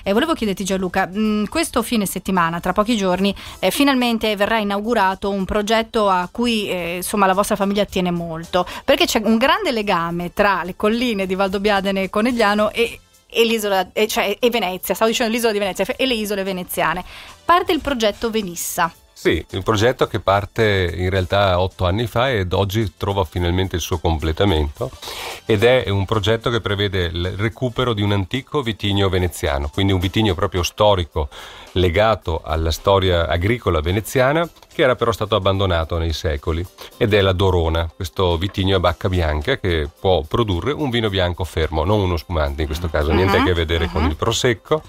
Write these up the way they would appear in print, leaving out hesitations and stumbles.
volevo chiederti, Gianluca, questo fine settimana, tra pochi giorni, finalmente verrà inaugurato un progetto a cui insomma la vostra famiglia tiene molto, perché c'è un grande legame tra le colline di Valdobbiadene e Conegliano e l'isola, cioè e Venezia, stavo dicendo l'isola di Venezia e le isole veneziane. Parte il progetto Venissa. Sì, un progetto che parte in realtà 8 anni fa ed oggi trova finalmente il suo completamento, ed è un progetto che prevede il recupero di un antico vitigno veneziano, quindi un vitigno proprio storico legato alla storia agricola veneziana, che era però stato abbandonato nei secoli, ed è la Dorona, questo vitigno a bacca bianca che può produrre un vino bianco fermo, non uno spumante in questo caso, niente a che vedere con il prosecco,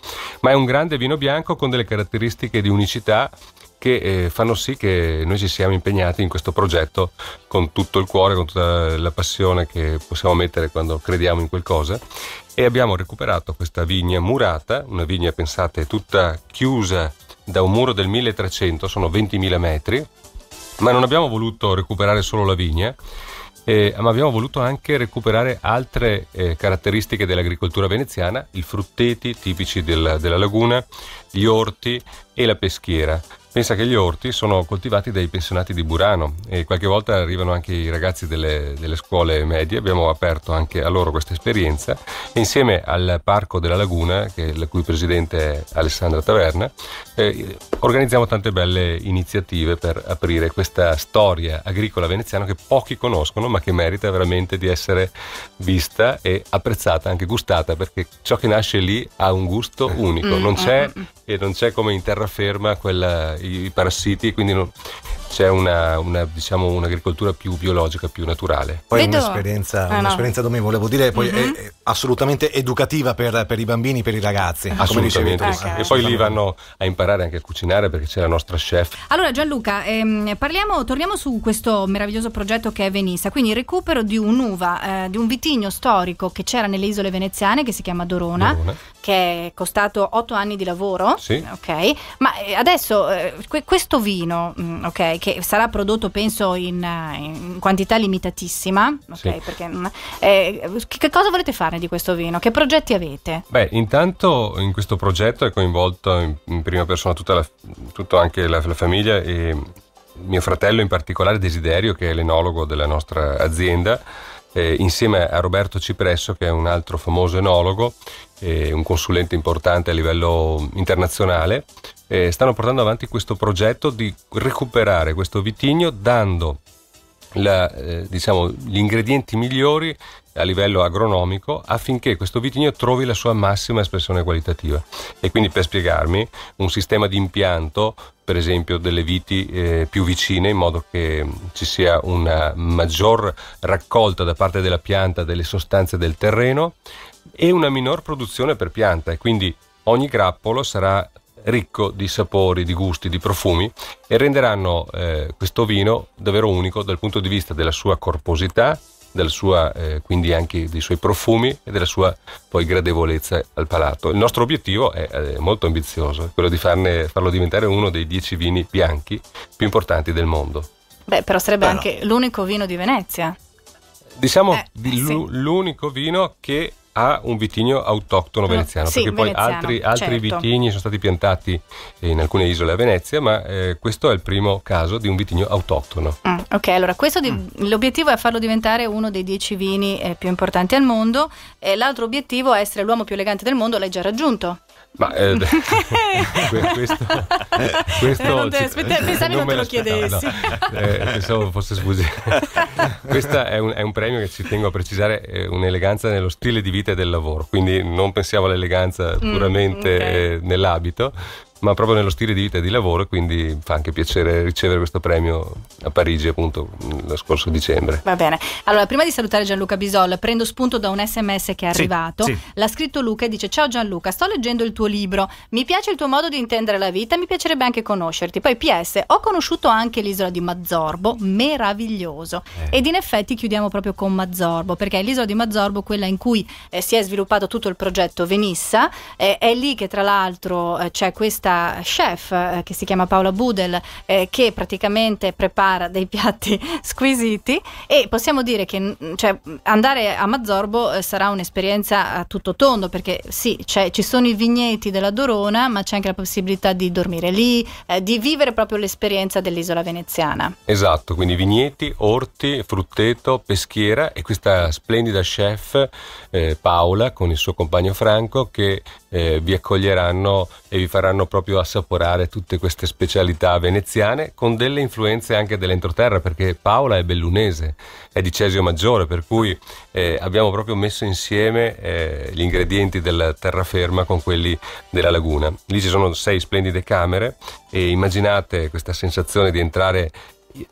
ma è un grande vino bianco con delle caratteristiche di unicità che fanno sì che noi ci siamo impegnati in questo progetto con tutto il cuore, con tutta la passione che possiamo mettere quando crediamo in qualcosa, e abbiamo recuperato questa vigna murata, una vigna, pensate, tutta chiusa da un muro del 1300, sono 20.000 metri, ma non abbiamo voluto recuperare solo la vigna, ma abbiamo voluto anche recuperare altre caratteristiche dell'agricoltura veneziana, i frutteti tipici della laguna, gli orti e la peschiera. Pensa che gli orti sono coltivati dai pensionati di Burano e qualche volta arrivano anche i ragazzi delle scuole medie. Abbiamo aperto anche a loro questa esperienza e insieme al Parco della Laguna, la cui presidente è Alessandra Taverna, organizziamo tante belle iniziative per aprire questa storia agricola veneziana che pochi conoscono, ma che merita veramente di essere vista e apprezzata, anche gustata, perché ciò che nasce lì ha un gusto unico, non c'è come in terraferma i parassiti, quindi c'è un'agricoltura più biologica, più naturale. Poi un'esperienza dove volevo dire, poi è assolutamente educativa per i bambini, per i ragazzi. Assolutamente. E poi lì vanno a imparare anche a cucinare perché c'è la nostra chef. Allora Gianluca, torniamo su questo meraviglioso progetto che è Venissa, quindi il recupero di un'uva, di un vitigno storico che c'era nelle isole veneziane, che si chiama Dorona. Che è costato 8 anni di lavoro. Sì. Ok, ma adesso questo vino, ok, che sarà prodotto penso in quantità limitatissima, ok, sì. Perché che cosa volete fare di questo vino? Che progetti avete? Beh, intanto in questo progetto è coinvolto in prima persona tutta anche la famiglia, e mio fratello in particolare Desiderio, che è l'enologo della nostra azienda, insieme a Roberto Cipresso, che è un altro famoso enologo, un consulente importante a livello internazionale. Stanno portando avanti questo progetto di recuperare questo vitigno dando gli ingredienti migliori a livello agronomico affinché questo vitigno trovi la sua massima espressione qualitativa. E quindi, per spiegarmi, un sistema di impianto, per esempio delle viti più vicine, in modo che ci sia una maggior raccolta da parte della pianta delle sostanze del terreno e una minor produzione per pianta, e quindi ogni grappolo sarà ricco di sapori, di gusti, di profumi, e renderanno questo vino davvero unico dal punto di vista della sua corposità, della sua, quindi anche dei suoi profumi e della sua poi gradevolezza al palato. Il nostro obiettivo è molto ambizioso, è quello di farlo diventare uno dei 10 vini bianchi più importanti del mondo. Beh, però sarebbe anche l'unico vino di Venezia. Diciamo l'unico vino che ha un vitigno autoctono veneziano, perché poi altri certo. Vitigni sono stati piantati in alcune isole a Venezia, ma questo è il primo caso di un vitigno autoctono. Ok, allora l'obiettivo è farlo diventare uno dei 10 vini più importanti al mondo, e l'altro obiettivo è essere l'uomo più elegante del mondo. L'hai già raggiunto? Ma questo pensavi non te lo chiedessi. Pensavo fosse sfuggito. Questo è un premio che, ci tengo a precisare, un'eleganza nello stile di vita e del lavoro, quindi non pensiamo all'eleganza puramente nell'abito, ma proprio nello stile di vita e di lavoro, quindi fa anche piacere ricevere questo premio a Parigi, appunto, lo scorso dicembre. Va bene. Allora, prima di salutare Gianluca Bisol, prendo spunto da un SMS che è arrivato. Sì. L'ha scritto Luca e dice: ciao Gianluca, sto leggendo il tuo libro, mi piace il tuo modo di intendere la vita, mi piacerebbe anche conoscerti. Poi PS, ho conosciuto anche l'isola di Mazzorbo, meraviglioso. Ed in effetti chiudiamo proprio con Mazzorbo, perché è l'isola di Mazzorbo quella in cui si è sviluppato tutto il progetto Venissa, è lì che tra l'altro c'è questa questa chef che si chiama Paola Budel, che praticamente prepara dei piatti squisiti, e possiamo dire che andare a Mazzorbo sarà un'esperienza a tutto tondo, perché sì, ci sono i vigneti della Dorona, ma c'è anche la possibilità di dormire lì, di vivere proprio l'esperienza dell'isola veneziana. Esatto, quindi vigneti, orti, frutteto, peschiera, e questa splendida chef Paola con il suo compagno Franco che vi accoglieranno e vi faranno proprio assaporare tutte queste specialità veneziane, con delle influenze anche dell'entroterra, perché Paola è bellunese, è di Cesio Maggiore, per cui abbiamo proprio messo insieme gli ingredienti della terraferma con quelli della laguna. Lì ci sono 6 splendide camere, e immaginate questa sensazione di entrare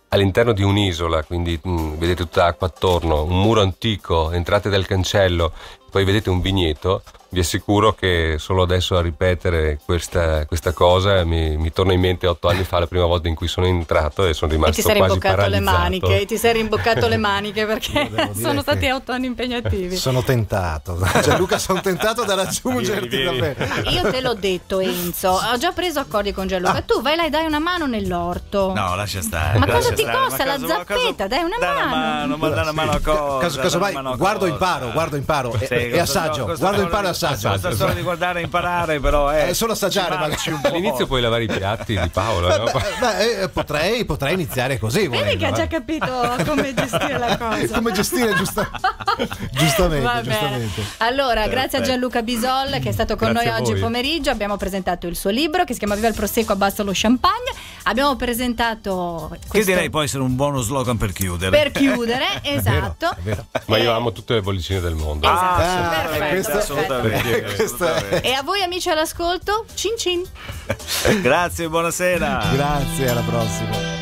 all'interno di un'isola, quindi vedete tutta acqua attorno, un muro antico, entrate dal cancello, poi vedete un vigneto. Vi assicuro che solo adesso a ripetere questa cosa mi torna in mente 8 anni fa, la prima volta in cui sono entrato, e sono rimasto quasi paralizzato. Ti sei rimboccato le maniche perché sono stati 8 anni impegnativi. Sono tentato, Gianluca, sono tentato da raggiungerti davvero. Ma io te l'ho detto, Enzo, ho già preso accordi con Gianluca. Tu vai là e dai una mano nell'orto. No, lascia stare. Ma cosa ti costa la zappetta? Dai una mano. Ma dai una mano a cosa? Casomai guardo imparo e assaggio. Guardo imparo e assaggio. Basta solo di guardare e imparare, però solo assaggiare un po'. All'inizio puoi lavare i piatti di Paola, no? Potrei iniziare così. Vedi che ha già capito come gestire la cosa. Come gestire giustamente. Allora, grazie a Gianluca Bisol che è stato con noi oggi pomeriggio. Abbiamo presentato il suo libro che si chiama Viva il Prosecco, abbassa lo champagne. Abbiamo presentato che direi può essere un buono slogan per chiudere. Esatto. È vero. Ma io amo tutte le bollicine del mondo. Esatto, perfetto. Assolutamente. E a voi amici all'ascolto, cin cin. Grazie, buonasera. Grazie, alla prossima.